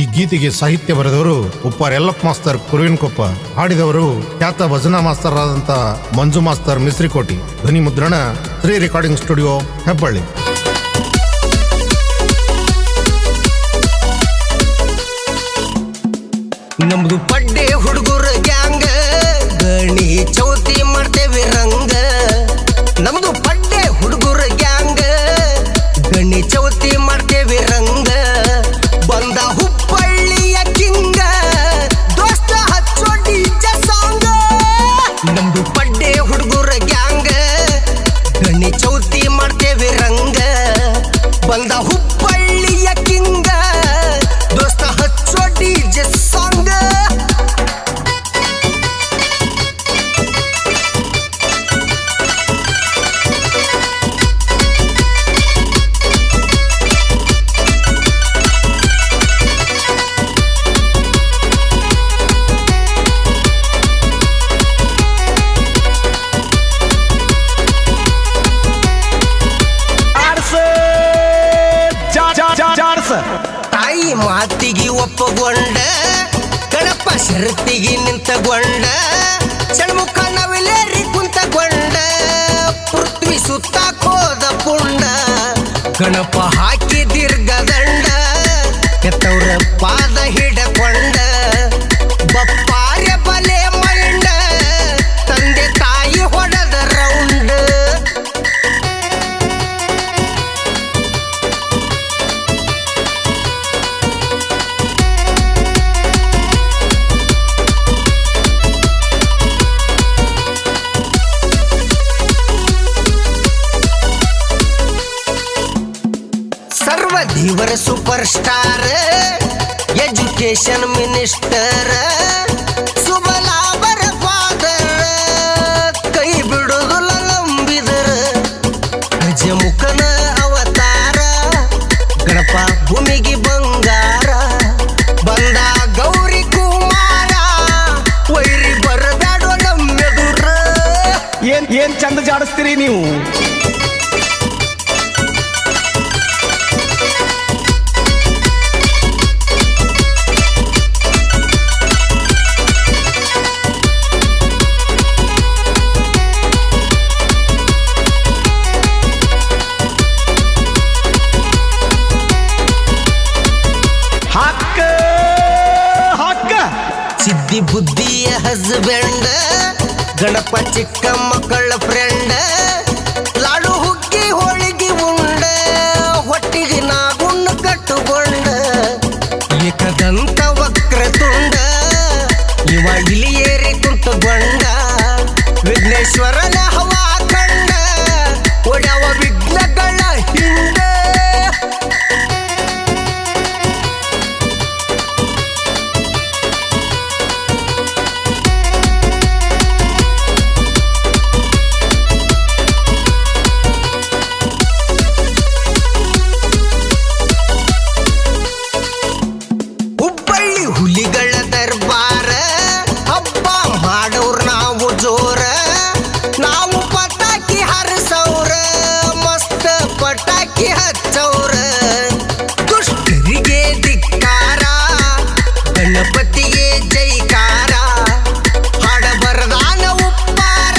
ಈ ಗೀತೆಗೆ ಸಾಹಿತ್ಯ ಬರೆದವರು ಉಪ್ಪಾರ್ ಯಲ್ಲಪ್ಪ ಮಾಸ್ತರ್ ಕುರುವಿನಕೊಪ್ಪ, ಹಾಡಿದವರು ಖ್ಯಾತ ಭಜನಾ ಮಾಸ್ತರ್ ಆದಂತ ಮಂಜು ಮಾಸ್ತರ್ ಮಿಸ್ರಿಕೋಟಿ. ಧ್ವನಿ ಮುದ್ರಣ ಶ್ರೀ ರೆಕಾರ್ಡಿಂಗ್ ಸ್ಟುಡಿಯೋ ಹೆಬ್ಬಳ್ಳಿ. ನಮ್ದು ಪಡ್ಡೆ ಹುಡುಗರ ಗ್ಯಾಂಗ್, ಗಣಿ ಚೌತಿ ಮಾಡ್ತೇವೆ ರಂಗ. ನಮ್ದು ಪಡ್ಡೆ ಹುಡುಗರ ಗ್ಯಾಂಗ್, ಗಣಿ ಚೌತಿ ಮಾಡ್ತೇವೆ ರಂಗ. ಬಂದ ಹುಬ್ಬಳ್ಳಿಯ ಕಿಂಗ, ದೋಸ್ತ ಹಚ್ಚೋ ಡಿಜೆ ಸಾಂಗ್. ನಮ್ದು ಪಡ್ಡೆ ಹುಡುಗರ ಗ್ಯಾಂಗ್, ಗಣಿ ಚೌತಿ ಮಾಡ್ತೇವೆ ರಂಗ. ಬಂದ ಹುಬ್ಬಳ್ಳಿಯ ಕಿಂಗ, ದೋಸ್ತ ಹಚ್ಚೋ ಡಿಜೆ ಸಾಂಗ್. ತಾಯಿ ಮಾತಿಗೆ ಒಪ್ಪಗೊಂಡ, ಗಣಪ ಶರತ್ತಿಗೆ ನಿಂತಗೊಂಡ, ಷಣ್ಮುಖ ನವಿಲೇರಿ ಕುಂತಗೊಂಡ, ಪೃಥ್ವಿ ಸುತ್ತಾಕೋದ ಪುಂಡ. ಗಣಪ ಹಾಕಿ ದೀರ್ಘದಂಡ, ಕೆತ್ತವ್ರ ಪಾದ ಹಿಡಕೊಂಡ, ಬಪ್ಪಾರ್ಯ ಬಲೆ ಮಂಡ, ತಂದೆ ತಾಯಿ ಹೊಡೆದ ರೌಂಡ್. ಸರ್ವಧೀವರ ಸೂಪರ್ ಸ್ಟಾರ್, ಎಜುಕೇಶನ್ ಮಿನಿಸ್ಟರ್, ಸುಬಲಾಬರ ಫಾದರ್, ಕೈ ಬಿಡುವುದಿಲ್ಲ ನಂಬಿದರ, ಗಜಮುಖನ ಅವತಾರ, ಗಣಪ ಭೂಮಿಗೆ ಬಂಗಾರ. ಬಂದ ಗೌರಿ ಕುಮಾರ, ವೈರಿ ಬರದಾಡೋ ನಮ್ಮೆದುರ. ಏನ್ ಚಂದ ಜಾಡಿಸ್ತೀರಿ ನೀವು. ಸಿದ್ಧಿ ಬುದ್ಧಿಯ ಹಸ್ಬೆಂಡ್, ಗಣಪ ಚಿಕ್ಕ ಮಕ್ಕಳ ಫ್ರೆಂಡ್, ಲಾಡು ಹುಗ್ಗಿ ಹೋಳಿಗೆ ಉಂಡ, ಹೊಟ್ಟಿಗೆ ನಾಗುಣ್ಣ ಕಟ್ಟುಕೊಂಡ, ಏಕದಂತ ವಕ್ರತುಂಡ, ಇವ ಇಲಿಯೇರಿ ಕುಂತುಕೊಂಡ, ವಿಘ್ನೇಶ್ವರನ ಹವಾ ಕಂಡ, ಒಡವ ವಿಘ್ನಗಳ ಹಿಂಡ. ಹುಲಿಗಳ ದರ್ಬಾರ, ಹಬ್ಬ ಮಾಡೋರ್ ನಾವು ಜೋರ, ನಾವು ಪಟಾಕಿ ಹರಿಸೌರ, ಮಸ್ತ್ ಪಟಾಕಿ ಹಚ್ಚೌರ. ದುಷ್ಟರಿಗೆ ಧಿಕ್ಕಾರ, ಗಣಪತಿಗೆ ಜೈಕಾರ, ಹಾಡ ಬರದಾನ ಉಪ್ಪಾರ,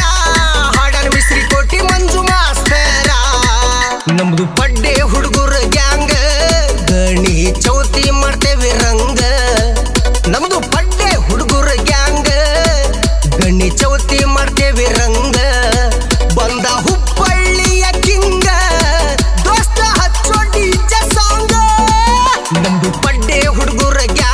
ಹಾಡನ ಮಿಸ್ರಿಕೋಟಿ ಮಂಜು ಮಾಸ್ತರ. ನಮ್ದು ಪಡ್ಡೆ ಹುಡುಗರ ಗ್ಯಾಂಗ್, ಗಣಿ ಚೌತಿ ಮಾಡ್ತೇವೆ ರಂಗ. ನಮ್ದು ಪಡ್ಡೆ ಹುಡುಗರ ಗ್ಯಾಂಗ್, ಗಣಿ ಚೌತಿ ಮಾಡ್ತೇವೆ ರಂಗ. ಬಂದ ಹುಬ್ಬಳ್ಳಿಯ ಕಿಂಗ, ದೋಸ್ತ ಹಚ್ಚೋ ಡಿಜೆ ಸಾಂಗ್. ನಮ್ದು ಪಡ್ಡೆ ಹುಡುಗರ ಗ್ಯಾಂಗ್.